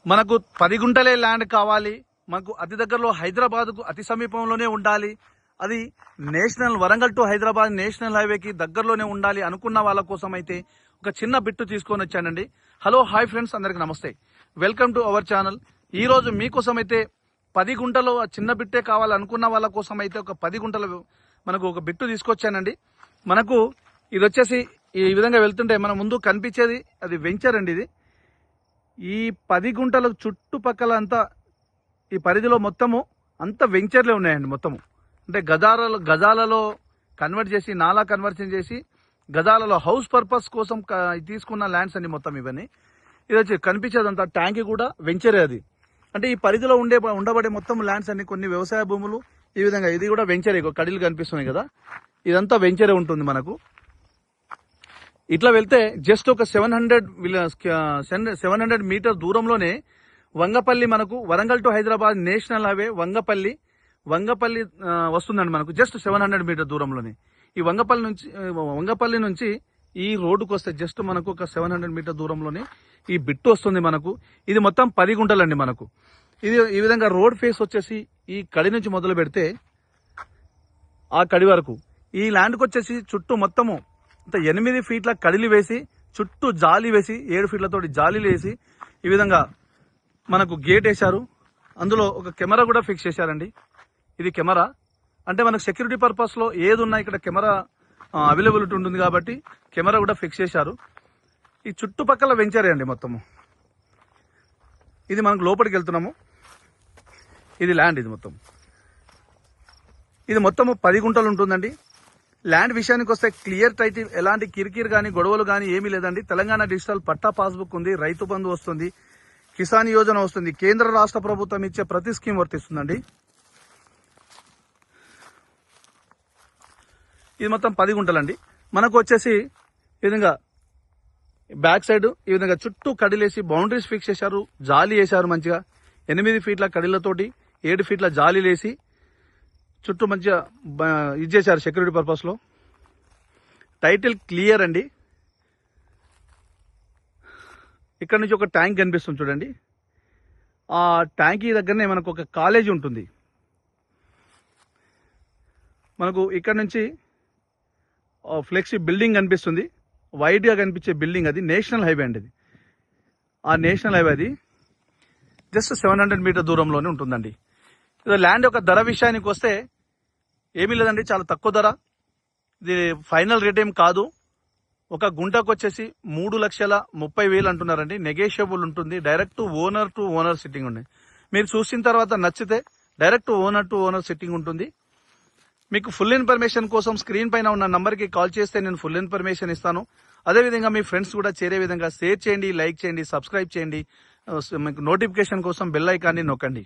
మనకు 10 గుంటలే ల్యాండ్ కావాలి, మనకు అతి దగ్గరలో హైదరాబాద్కు అతి సమీపంలోనే ఉండాలి, అది national Warangal to Hyderabad national హైవేకి దగ్గరలోనే ఉండాలి అనుకున్న వాళ్ళ కోసం అయితే ఒక చిన్న బిట్టు తీసుకొని వచ్చానండి. హలో హాయ్ ఫ్రెండ్స్, అందరికి నమస్తే, వెల్కమ్ టు అవర్ ఛానల్. ఈ రోజు మీకోసం అయితే 10 గుంటలు చిన్న బిట్టే కావాలనుకున్న వాళ్ళ కోసం అయితే ఒక 10 గుంటలు మనకు ఒక బిట్టు తీసుకొచ్చానండి. మనకు ఇది వచ్చేసి ఈ విధంగా వెళ్తుంటే మన ముందు కనిపించేది అది వెంచర్ అండి. ఇది ఈ 10 గుంటల చుట్టుపక్కల అంతా ఈ పరిధిలో మొత్తము అంత వెంచర్లే ఉన్నాయండి. మొత్తము అంటే గజాలలో కన్వర్ట్ చేసి నాలా కన్వర్షన్ చేసి గజాలలో హౌస్ పర్పస్ కోసం తీసుకున్న ల్యాండ్స్ అండి మొత్తం ఇవన్నీ. ఇది వచ్చి కనిపించేదంతా ట్యాంక్ కూడా వెంచరే. అది అంటే ఈ పరిధిలో ఉండబడే మొత్తం ల్యాండ్స్ అన్ని కొన్ని వ్యవసాయ భూములు ఈ విధంగా. ఇది కూడా వెంచరే, కడిలు కనిపిస్తున్నాయి కదా, ఇదంతా వెంచరే ఉంటుంది మనకు. ఇట్లా వెళ్తే జస్ట్ ఒక 700 మీటర్ దూరంలోనే వంగపల్లి, మనకు Warangal to Hyderabad national highway Vangapalli వస్తుందండి మనకు. జస్ట్ 700 మీటర్ దూరంలోనే ఈ వంగపల్లి నుంచి ఈ రోడ్డుకు వస్తే జస్ట్ మనకు ఒక 700 మీటర్ దూరంలోనే ఈ బిట్టు వస్తుంది మనకు. ఇది మొత్తం 10 గుంటలండి మనకు. ఇది ఈ విధంగా రోడ్ ఫేస్ వచ్చేసి ఈ కడి నుంచి మొదలు పెడితే ఆ కడి వరకు ఈ ల్యాండ్కి వచ్చేసి చుట్టూ మొత్తము 8 ఫీట్ల కడిలు వేసి చుట్టూ జాలి వేసి 7 ఫీట్లతోటి జాలీలు వేసి ఈ విధంగా మనకు గేట్ వేశారు. అందులో ఒక కెమెరా కూడా ఫిక్స్ చేశారండి. ఇది కెమెరా అంటే మనకు సెక్యూరిటీ పర్పస్ లో ఏది ఉన్నా ఇక్కడ కెమెరా అవైలబిలిటీ ఉంటుంది కాబట్టి కెమెరా కూడా ఫిక్స్ చేశారు. ఈ చుట్టుపక్కల వెంచరే అండి మొత్తము. ఇది మనకు లోపలికి వెళ్తున్నాము. ఇది ల్యాండ్, ఇది మొత్తము 10 గుంటలు ఉంటుందండి. ల్యాండ్ విషయానికి వస్తే క్లియర్ టైటిల్, ఎలాంటి కిరికిరి కానీ గొడవలు కానీ ఏమీ లేదండి. తెలంగాణ డిజిటల్ పట్టా పాస్బుక్ ఉంది, రైతు బంధు వస్తుంది, కిసాన్ యోజన వస్తుంది, కేంద్ర రాష్ట్ర ప్రభుత్వం ఇచ్చే ప్రతి స్కీమ్ వర్తిస్తుందండి. ఇది మొత్తం 10 గుంటలండి మనకు. వచ్చేసి ఈ విధంగా బ్యాక్ సైడ్ ఈ విధంగా చుట్టూ కడిలేసి బౌండరీస్ ఫిక్స్ చేశారు, జాలి వేశారు మంచిగా. 8 ఫీట్ల కడిలతోటి 7 ఫీట్ల జాలీలు వేసి చుట్టూ మంచిగా ఇది చేశారు సెక్యూరిటీ పర్పస్ లో. టైటిల్ క్లియర్ అండి. ఇక్కడ నుంచి ఒక ట్యాంక్ కనిపిస్తుంది చూడండి. ఆ ట్యాంక్ దగ్గరనే మనకు ఒక కాలేజీ ఉంటుంది. మనకు ఇక్కడ నుంచి ఫ్లెక్సీ బిల్డింగ్ కనిపిస్తుంది, వైడ్ గా కనిపించే బిల్డింగ్. అది నేషనల్ హైవే అండి. అది ఆ నేషనల్ హైవే అది జస్ట్ 700 మీటర్ దూరంలోనే ఉంటుందండి. ల్యాండ్ యొక్క ధర విషయానికి వస్తే ఏమీ లేదండి, చాలా తక్కువ ధర. ఇది ఫైనల్ రేట్ ఏం కాదు. ఒక గుంటకు వచ్చేసి 3,30,000 అంటున్నారండి. నెగోషియబుల్ ఉంటుంది. Direct owner to owner sitting ఉంది. మీరు చూసిన తర్వాత నచ్చితే direct owner to owner sitting ఉంటుంది. మీకు ఫుల్ ఇన్ఫర్మేషన్ కోసం స్క్రీన్ పైన ఉన్న నంబర్కి కాల్ చేస్తే నేను ఫుల్ ఇన్ఫర్మేషన్ ఇస్తాను. అదేవిధంగా మీ ఫ్రెండ్స్ కూడా చేరే విధంగా షేర్ చేయండి, లైక్ చేయండి, సబ్స్క్రైబ్ చేయండి. మీకు నోటిఫికేషన్ కోసం బెల్ ఐకాన్ని నొక్కండి.